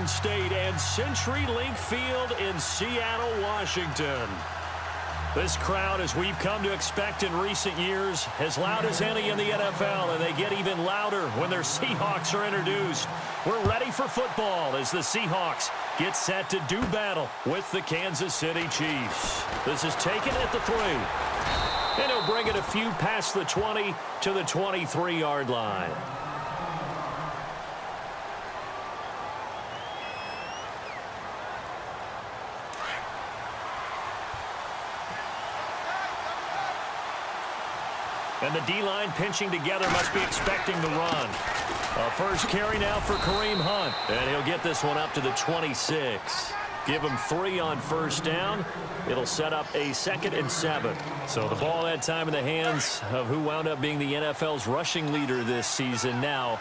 Garden State and CenturyLink Field in Seattle, Washington. This crowd, as we've come to expect in recent years, as loud as any in the NFL, and they get even louder when their Seahawks are introduced. We're ready for football as the Seahawks get set to do battle with the Kansas City Chiefs. This is taken at the 3. And he'll bring it a few past the 20 to the 23-yard line. And the D-line pinching together, must be expecting the run. A first carry now for Kareem Hunt. And he'll get this one up to the 26. Give him 3 on first down. It'll set up a 2nd and 7. So the ball that time in the hands of who wound up being the NFL's rushing leader this season. Now,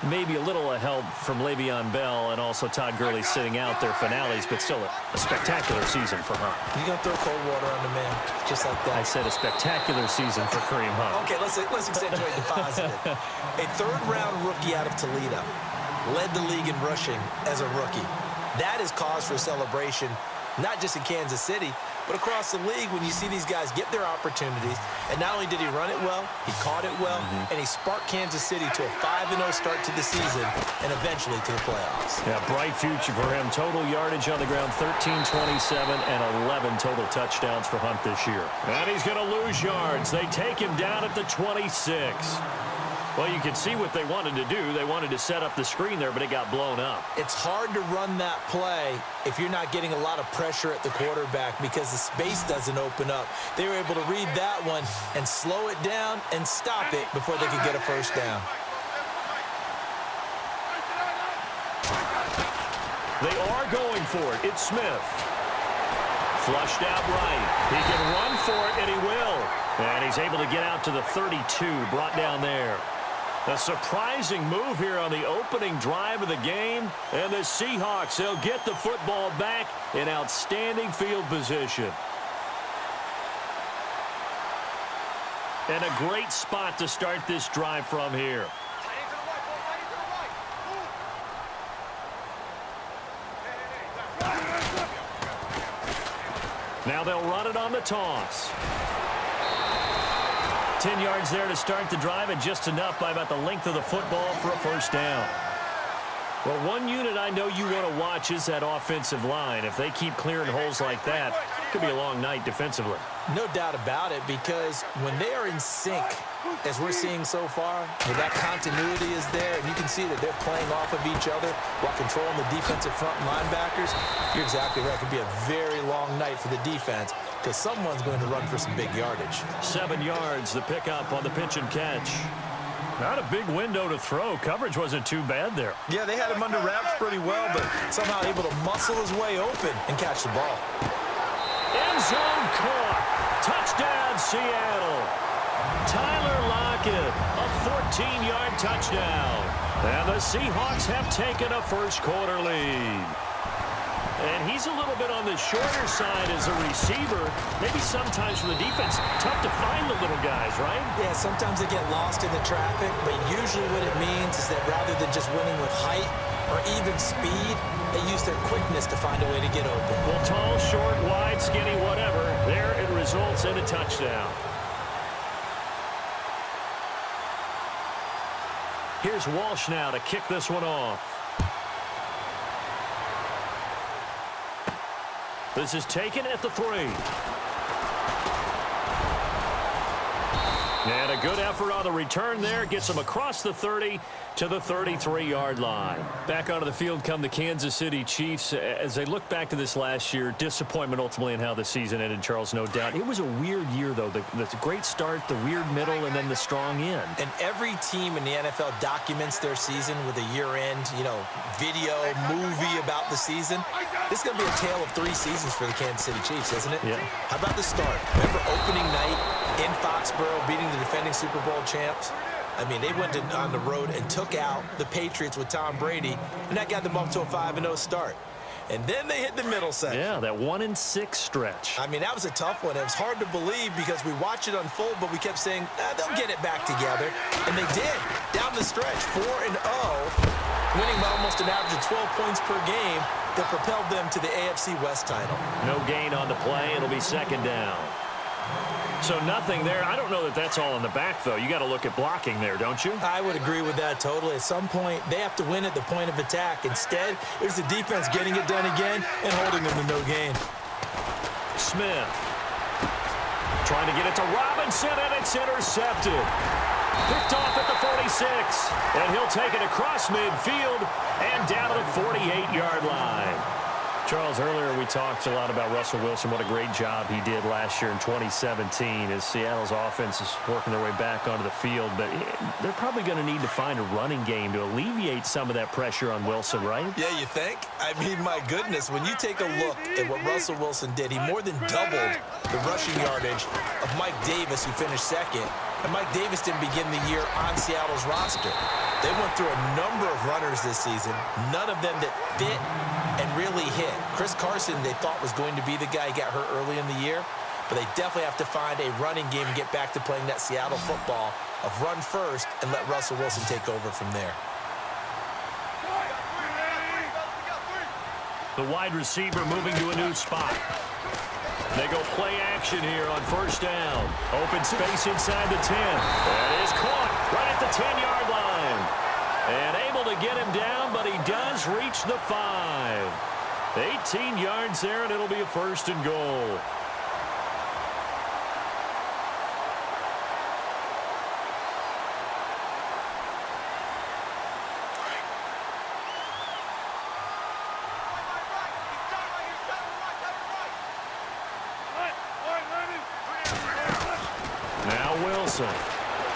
maybe a little help from Le'Veon Bell and also Todd Gurley sitting out their finales, but still a spectacular season for Hunt. You're going to throw cold water on the man, just like that. I said a spectacular season for Kareem Hunt. Okay, let's accentuate the positive. A third-round rookie out of Toledo led the league in rushing as a rookie. That is cause for celebration, not just in Kansas City, but across the league when you see these guys get their opportunities. And not only did he run it well, he caught it well, and he sparked Kansas City to a 5-0 start to the season and eventually to the playoffs. Yeah, bright future for him. Total yardage on the ground, 1327, and 11 total touchdowns for Hunt this year. And he's going to lose yards. They take him down at the 26. Well, you can see what they wanted to do. They wanted to set up the screen there, but it got blown up. It's hard to run that play if you're not getting a lot of pressure at the quarterback because the space doesn't open up. They were able to read that one and slow it down and stop it before they could get a first down. They are going for it. It's Smith. Flushed out right. He can run for it, and he will. And he's able to get out to the 32, brought down there. A surprising move here on the opening drive of the game. And the Seahawks, they'll get the football back in outstanding field position. And a great spot to start this drive from here. Now they'll run it on the toss. 10 yards there to start the drive, and just enough by about the length of the football for a first down. Well, one unit I know you want to watch is that offensive line. If they keep clearing holes like that, it could be a long night defensively. No doubt about it, because when they are in sync, as we're seeing so far, where that continuity is there, and you can see that they're playing off of each other while controlling the defensive front linebackers, you're exactly right. It could be a very long night for the defense because someone's going to run for some big yardage. 7 yards, the pickup on the pitch and catch. Not a big window to throw. Coverage wasn't too bad there. Yeah, they had him under wraps pretty well, but somehow able to muscle his way open and catch the ball. End zone caught. Touchdown, Seattle. Tyler Lockett, a 14-yard touchdown. And the Seahawks have taken a first-quarter lead. And he's a little bit on the shorter side as a receiver. Maybe sometimes for the defense, tough to find the little guys, right? Yeah, sometimes they get lost in the traffic, but usually what it means is that rather than just winning with height or even speed, they use their quickness to find a way to get open. Well, tall, short, wide, skinny, whatever, there it results in a touchdown. Here's Walsh now to kick this one off. This is taken at the 3. And a good effort on the return there. Gets him across the 30 to the 33-yard line. Back onto the field come the Kansas City Chiefs. As they look back to this last year, disappointment ultimately in how the season ended, Charles, no doubt. It was a weird year, though. The great start, the weird middle, and then the strong end. And every team in the NFL documents their season with a year-end, video, movie about the season. This is going to be a tale of 3 seasons for the Kansas City Chiefs, isn't it? Yeah. How about the start? Remember opening night in Foxborough, beating the defending Super Bowl champs? I mean, they went on the road and took out the Patriots with Tom Brady, and that got them off to a 5-0 start. And then they hit the middle section. Yeah, that 1-6 stretch. I mean, that was a tough one. It was hard to believe because we watched it unfold, but we kept saying, they'll get it back together. And they did. Down the stretch, 4-0. winning by almost an average of 12 points per game that propelled them to the AFC West title. No gain on the play. It'll be second down. So nothing there. I don't know that that's all in the back, though. You got to look at blocking there, don't you? I would agree with that totally. At some point, they have to win at the point of attack. Instead, it's the defense getting it done again and holding them to no gain. Smith trying to get it to Robinson, and it's intercepted. Picked off at the 46, and he'll take it across midfield and down to the 48-yard line. Charles, earlier we talked a lot about Russell Wilson, what a great job he did last year in 2017 as Seattle's offense is working their way back onto the field. But they're probably going to need to find a running game to alleviate some of that pressure on Wilson, right? Yeah, you think? I mean, my goodness, when you take a look at what Russell Wilson did, he more than doubled the rushing yardage of Mike Davis, who finished second. And Mike Davis didn't begin the year on Seattle's roster. They went through a number of runners this season, none of them that fit and really hit. Chris Carson, they thought was going to be the guy who got hurt early in the year, but they definitely have to find a running game and get back to playing that Seattle football of run first and let Russell Wilson take over from there. The wide receiver moving to a new spot. They go play action here on first down. Open space inside the 10. That is caught right at the 10-yard line. And able to get him down, but he does reach the 5. 18 yards there, and it'll be a first and goal.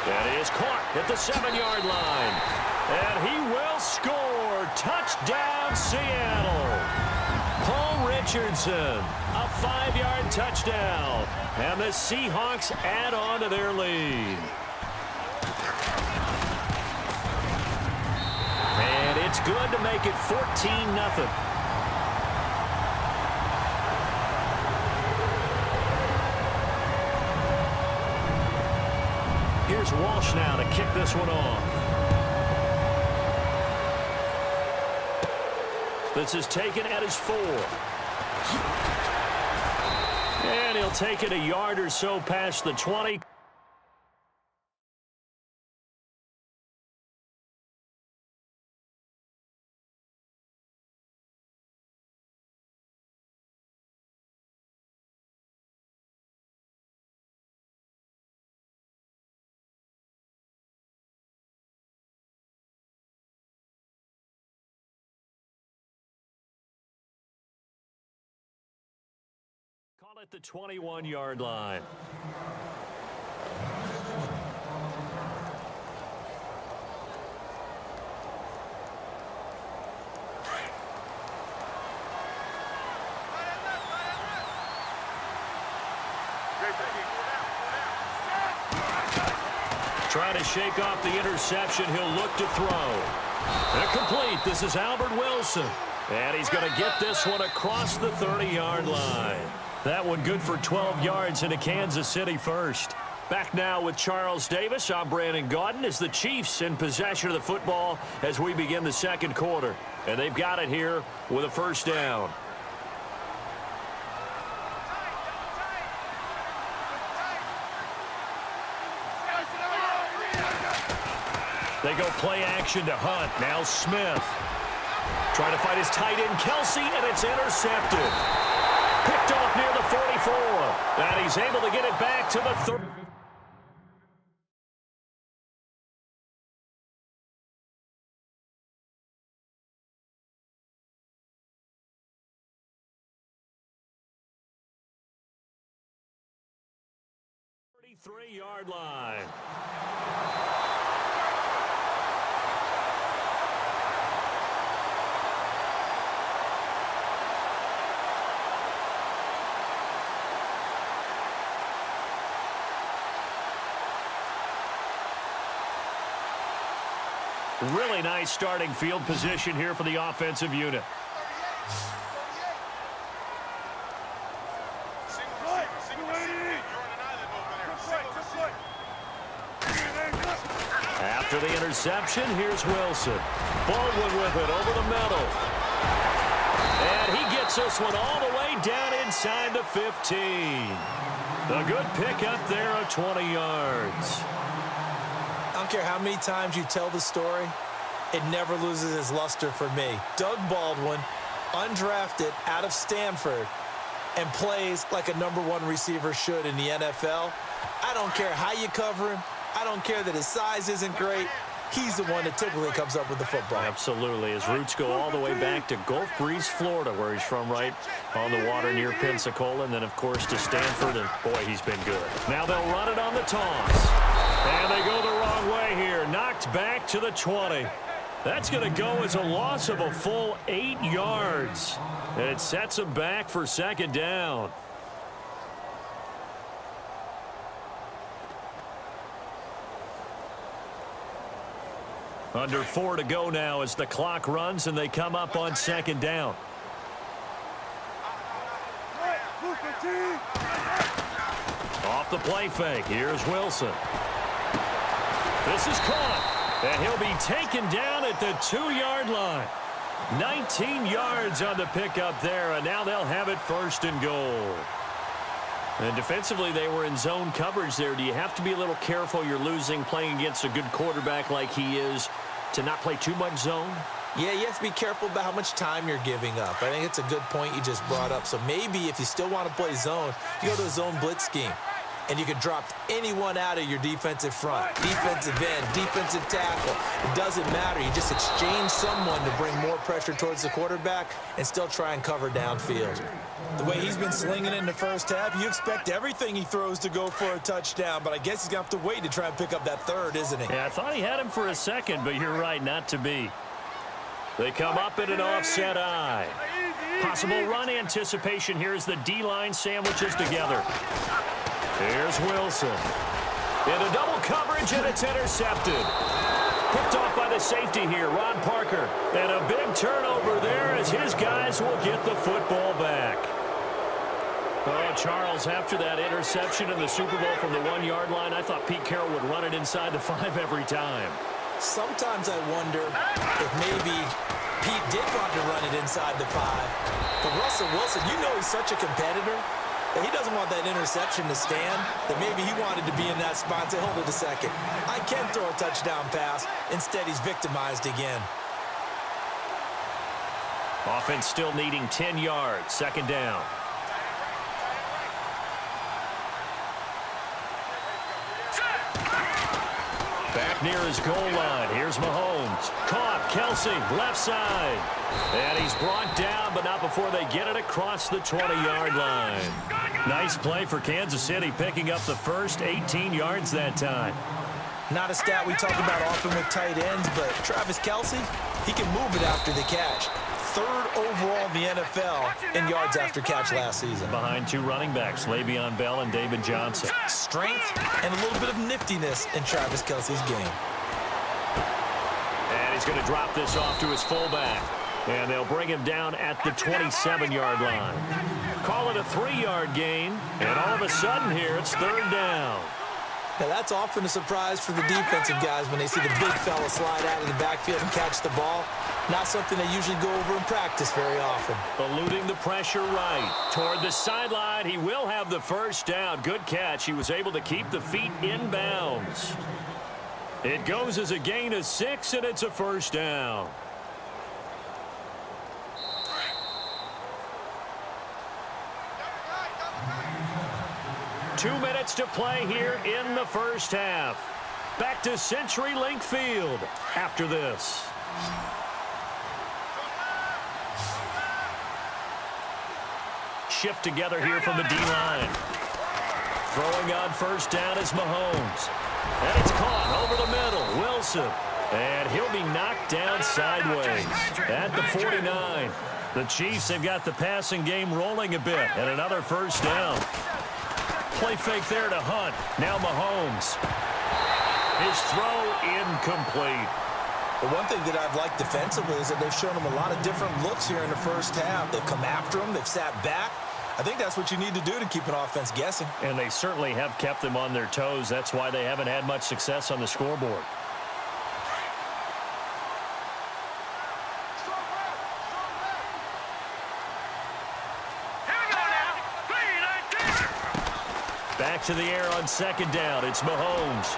That is caught at the 7-yard line. And he will score. Touchdown, Seattle. Paul Richardson, a 5-yard touchdown. And the Seahawks add on to their lead. And it's good to make it 14-0. Here's Walsh now to kick this one off. This is taken at his 4. And he'll take it a yard or so past the 20. Call it the 21-yard line. Try to shake off the interception. He'll look to throw. Incomplete. This is Albert Wilson. And he's going to get this one across the 30-yard line. That one good for 12 yards into Kansas City first. Back now with Charles Davis. I'm Brandon Gaudin as the Chiefs in possession of the football as we begin the second quarter. And they've got it here with a first down. They go play action to Hunt. Now Smith. Trying to fight his tight end, Kelsey, and it's intercepted. Picked off near the 44. And he's able to get it back to the 30. Three-yard line. Really nice starting field position here for the offensive unit. After the interception, here's Wilson. Baldwin with it over the middle. And he gets this one all the way down inside the 15. A good pickup there of 20 yards. I don't care how many times you tell the story, it never loses its luster for me. Doug Baldwin, undrafted out of Stanford, and plays like a #1 receiver should in the NFL. I don't care how you cover him. I don't care that his size isn't great. He's the one that typically comes up with the football. Absolutely. His roots go all the way back to Gulf Breeze, Florida, where he's from, right on the water near Pensacola, and then, of course, to Stanford, and, boy, he's been good. Now they'll run it on the toss. And they go the wrong way here. Knocked back to the 20. That's going to go as a loss of a full 8 yards. And it sets him back for second down. Under 4 to go now as the clock runs and they come up on second down. Off the play fake. Here's Wilson. This is caught. And he'll be taken down at the 2-yard line. 19 yards on the pickup there, and now they'll have it first and goal. And defensively, they were in zone coverage there. Do you have to be a little careful? You're losing playing against a good quarterback like he is to not play too much zone? Yeah, you have to be careful about how much time you're giving up. I think it's a good point you just brought up. So maybe if you still want to play zone, you go to a zone blitz scheme. And you can drop anyone out of your defensive front, defensive end, defensive tackle. It doesn't matter. You just exchange someone to bring more pressure towards the quarterback and still try and cover downfield. The way he's been slinging it in the first half, you expect everything he throws to go for a touchdown, but I guess he's going to have to wait to try and pick up that third, isn't he? Yeah, I thought he had him for a second, but you're right, not to be. They come up in an offset eye. Possible run anticipation here as the D-line sandwiches together. Here's Wilson. Into double coverage, and it's intercepted. Picked off by the safety here, Ron Parker. And a big turnover there as his guys will get the football back. Oh, Charles, after that interception in the Super Bowl from the 1-yard line, I thought Pete Carroll would run it inside the 5 every time. Sometimes I wonder if maybe Pete did want to run it inside the 5. But Russell Wilson, you know he's such a competitor. He doesn't want that interception to stand, that maybe he wanted to be in that spot and say, hold it a second. I can throw a touchdown pass. Instead, he's victimized again. Offense still needing 10 yards. Second down. Back near his goal line. Here's Mahomes. Caught. Kelsey, left side. And he's brought down, but not before they get it across the 20-yard line. Nice play for Kansas City, picking up the first 18 yards that time. Not a stat we talk about often with tight ends, but Travis Kelsey, he can move it after the catch. 3rd overall in the NFL in yards after catch last season. Behind 2 running backs, Le'Veon Bell and David Johnson. Strength and a little bit of niftiness in Travis Kelsey's game. And he's going to drop this off to his fullback. And they'll bring him down at the 27-yard line. Call it a 3-yard gain. And all of a sudden here, it's 3rd down. Now, that's often a surprise for the defensive guys when they see the big fella slide out of the backfield and catch the ball. Not something they usually go over in practice very often. Eluding the pressure right. Toward the sideline, he will have the first down. Good catch. He was able to keep the feet in bounds. It goes as a gain of 6, and it's a first down. Two minutes to play here in the first half. Back to CenturyLink Field after this. Shift together here from the D-line. Throwing on first down is Mahomes. And it's caught over the middle. Wilson. And he'll be knocked down sideways at the 49. The Chiefs have got the passing game rolling a bit. And another first down. Play fake there to Hunt. Now Mahomes. His throw incomplete. The one thing that I've liked defensively is that they've shown him a lot of different looks here in the first half. They've come after him. They've sat back. I think that's what you need to do to keep an offense guessing. And they certainly have kept them on their toes. That's why they haven't had much success on the scoreboard. back to the air on second down. It's Mahomes.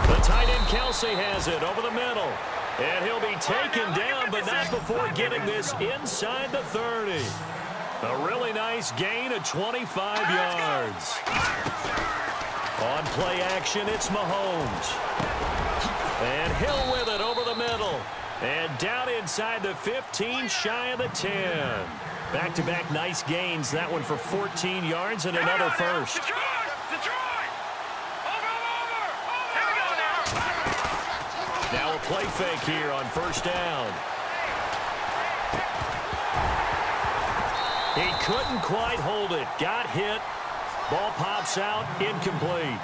The tight end Kelsey has it over the middle. And he'll be taken down, but not before getting this inside the 30. A really nice gain of 25 yards. On play action, it's Mahomes. And Hill with it over the middle. And down inside the 15, shy of the 10. Back-to-back nice gains. That one for 14 yards and another first. Now a play fake here on first down. He couldn't quite hold it. Got hit. Ball pops out. Incomplete.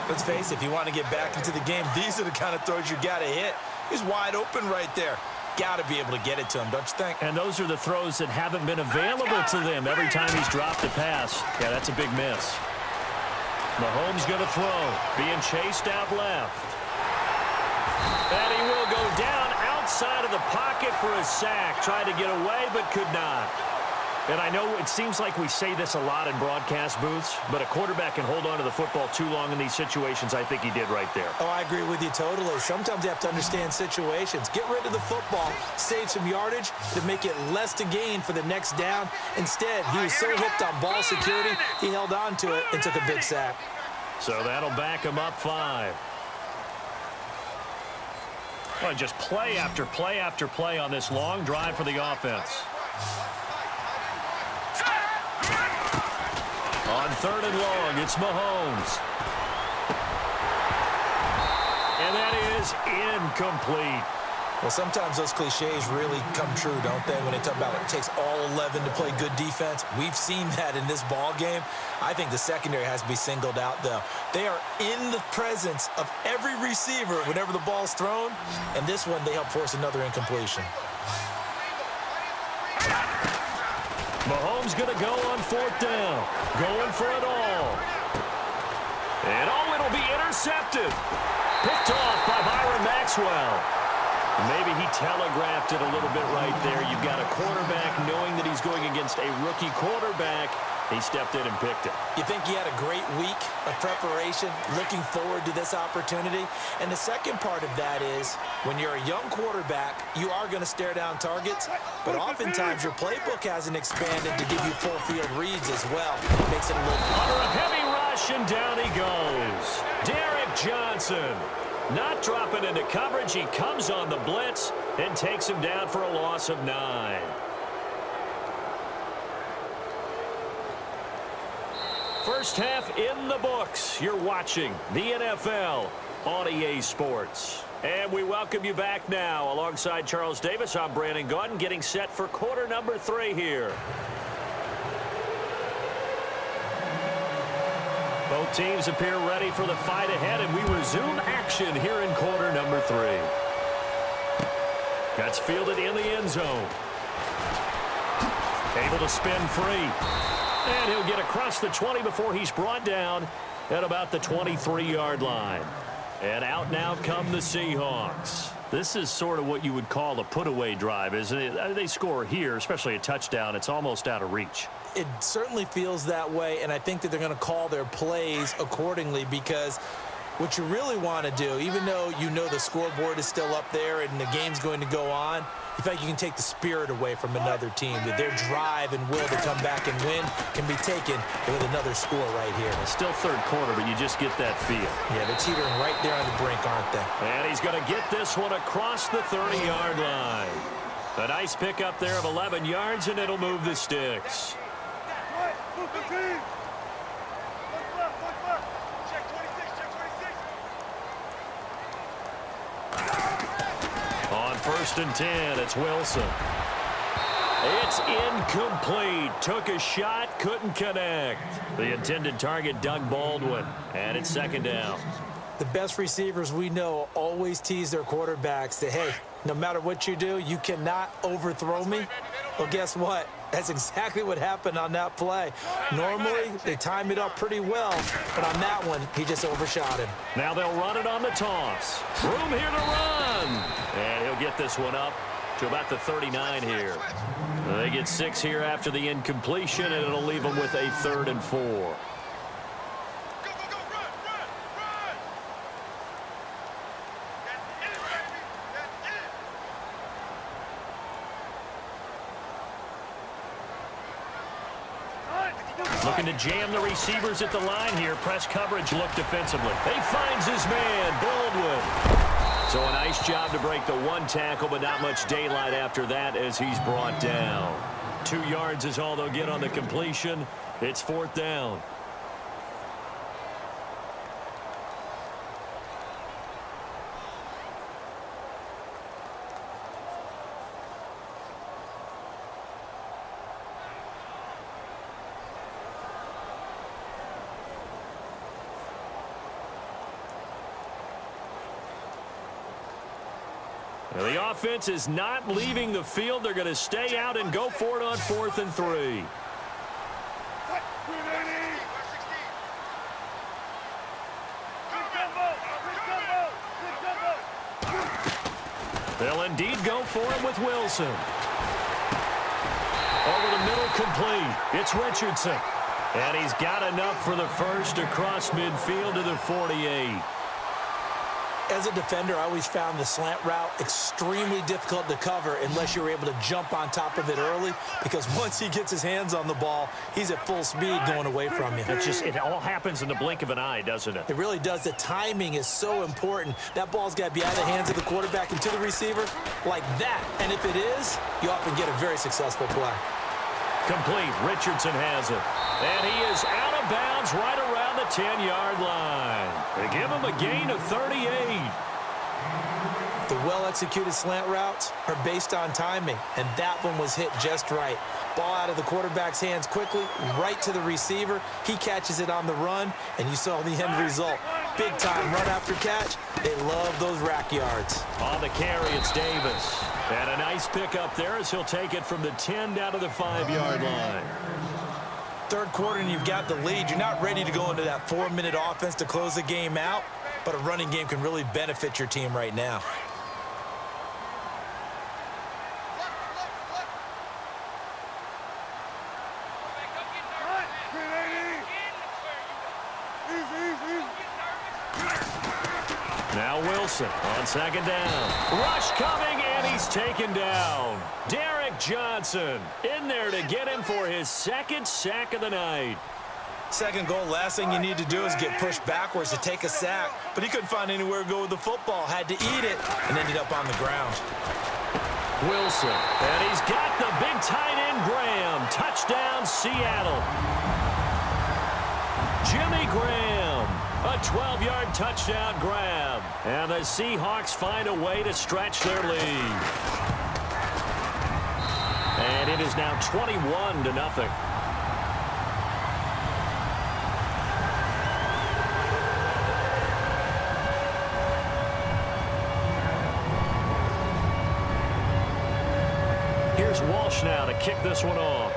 Let's face it, if you want to get back into the game, these are the kind of throws you got to hit. He's wide open right there. Got to be able to get it to him, don't you think? And those are the throws that haven't been available to them every time he's dropped a pass. Yeah, that's a big miss. Mahomes going to throw. Being chased out left. And he will go down outside of the pocket for a sack. Tried to get away, but could not. And I know it seems like we say this a lot in broadcast booths, but a quarterback can hold on to the football too long in these situations. I think he did right there. Oh, I agree with you totally. Sometimes you have to understand situations. Get rid of the football, save some yardage to make it less to gain for the next down. Instead, he was so hipped on ball security, he held on to it and took a big sack. So that'll back him up 5. Well, just play after play after play on this long drive for the offense. On third and long, it's Mahomes. And that is incomplete. Well, sometimes those cliches really come true, don't they? When they talk about it takes all 11 to play good defense. We've seen that in this ball game. I think the secondary has to be singled out, though. They are in the presence of every receiver whenever the ball's thrown. And this one, they help force another incompletion. Mahomes going to go on fourth down. Going for it all. And it'll be intercepted. Picked off by Byron Maxwell. Maybe he telegraphed it a little bit right there. You've got a quarterback knowing that he's going against a rookie quarterback. He stepped in and picked it. You think he had a great week of preparation, looking forward to this opportunity? And the second part of that is, when you're a young quarterback, you are going to stare down targets, but oftentimes your playbook hasn't expanded to give you full field reads as well. Makes it a little... Under a heavy rush, and down he goes. Derek Johnson. Not dropping into coverage. He comes on the blitz and takes him down for a loss of 9. First half in the books. You're watching the NFL on EA Sports. And we welcome you back now. Alongside Charles Davis, I'm Brandon Gaudin, getting set for quarter number 3 here. Both teams appear ready for the fight ahead, and we resume action here in quarter number 3. That's fielded in the end zone. Able to spin free. And he'll get across the 20 before he's brought down at about the 23-yard line. And out now come the Seahawks. This is sort of what you would call a put-away drive, isn't it? They score here, especially a touchdown. It's almost out of reach. It certainly feels that way, and I think that they're going to call their plays accordingly, because what you really want to do, even though you know the scoreboard is still up there and the game's going to go on, in fact, you can take the spirit away from another team. That their drive and will to come back and win can be taken with another score right here. It's still third quarter, but you just get that feel. Yeah, they're teetering right there on the brink, aren't they? And he's going to get this one across the 30-yard line. A nice pickup there of 11 yards, and it'll move the sticks. On first and 10, it's Wilson. It's incomplete. Took a shot, couldn't connect. The intended target, Doug Baldwin, and it's second down. The best receivers we know always tease their quarterbacks that, hey, no matter what you do, you cannot overthrow me. Well, guess what? That's exactly what happened on that play. Normally, they time it up pretty well, but on that one, he just overshot him. Now they'll run it on the toss. Room here to run. And he'll get this one up to about the 39 here. They get 6 here after the incompletion, and it'll leave them with a 3rd and 4. Looking to jam the receivers at the line here. Press coverage look defensively. He finds his man, Baldwin. So a nice job to break the 1 tackle, but not much daylight after that as he's brought down. 2 yards is all they'll get on the completion. It's 4th down. The offense is not leaving the field. They're going to stay out and go for it on 4th and 3. They'll indeed go for it with Wilson. Over the middle, complete. It's Richardson. And he's got enough for the first across midfield to the 48. As a defender, I always found the slant route extremely difficult to cover unless you're able to jump on top of it early, because once he gets his hands on the ball, he's at full speed going away from you. It all happens in the blink of an eye, doesn't it? It really does. The timing is so important. That ball's got to be out of the hands of the quarterback and to the receiver like that. And if it is, you often get a very successful play. Complete. Richardson has it. And he is out of bounds right around the 10-yard line. They give him a gain of 38. The well-executed slant routes are based on timing, and that one was hit just right. Ball out of the quarterback's hands quickly, right to the receiver. He catches it on the run, and you saw the end result. Big-time run after catch. They love those rack yards. On the carry, it's Davis. And a nice pickup there as he'll take it from the 10 down to the 5-yard line. Third quarter and you've got the lead. You're not ready to go into that 4-minute offense to close the game out, but a running game can really benefit your team right now. Now Wilson on 2nd down. Rush coming, and he's taken down. Derek Johnson in there to get him for his 2nd sack of the night. Second goal, last thing you need to do is get pushed backwards to take a sack, but he couldn't find anywhere to go with the football, had to eat it, and ended up on the ground. Wilson, and he's got the big tight end Graham. Touchdown, Seattle. Jimmy Graham, a 12-yard touchdown grab. And the Seahawks find a way to stretch their lead. And it is now 21-0. Here's Walsh now to kick this one off.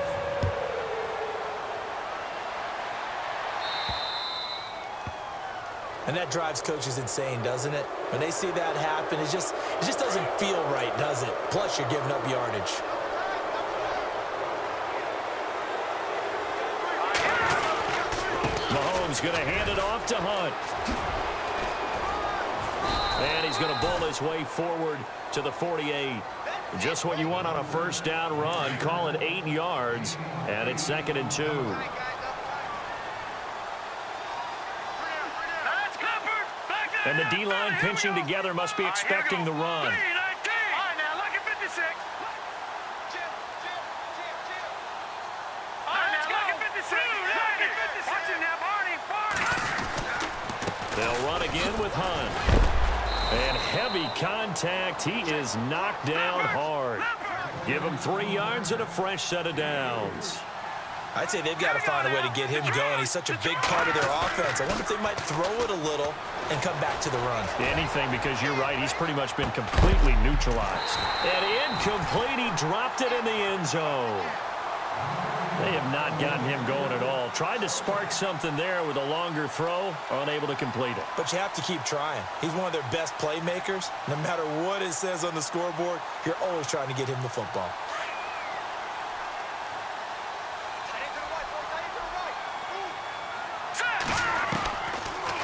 And that drives coaches insane, doesn't it? When they see that happen, it just doesn't feel right, does it? Plus, you're giving up yardage. Mahomes going to hand it off to Hunt. And he's going to bowl his way forward to the 48. Just what you want on a first down run. Call it 8 yards, and it's 2nd and 2. And the D-line pinching together must be expecting the run. They'll run again with Hunt. And heavy contact. He is knocked down hard. Give him 3 yards and a fresh set of downs. I'd say they've got to find a way to get him going. He's such a big part of their offense. I wonder if they might throw it a little and come back to the run. Anything, because you're right. He's pretty much been completely neutralized. And incomplete. He dropped it in the end zone. They have not gotten him going at all. Tried to spark something there with a longer throw, unable to complete it. But you have to keep trying. He's one of their best playmakers. No matter what it says on the scoreboard, you're always trying to get him the football.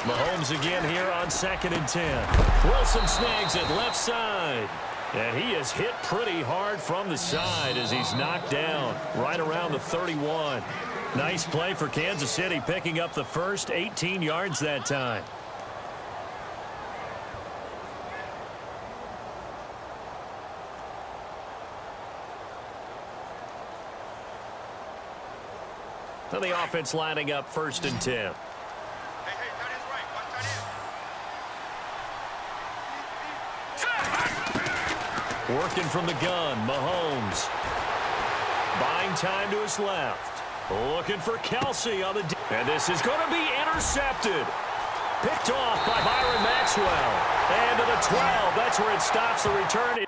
Mahomes again here on 2nd and 10. Wilson snags it left side. And he is hit pretty hard from the side as he's knocked down right around the 31. Nice play for Kansas City, picking up the first 18 yards that time. So the offense lining up 1st and 10. Working from the gun, Mahomes. Buying time to his left. Looking for Kelsey on the... And this is going to be intercepted. Picked off by Byron Maxwell. And to the 12. That's where it stops the return.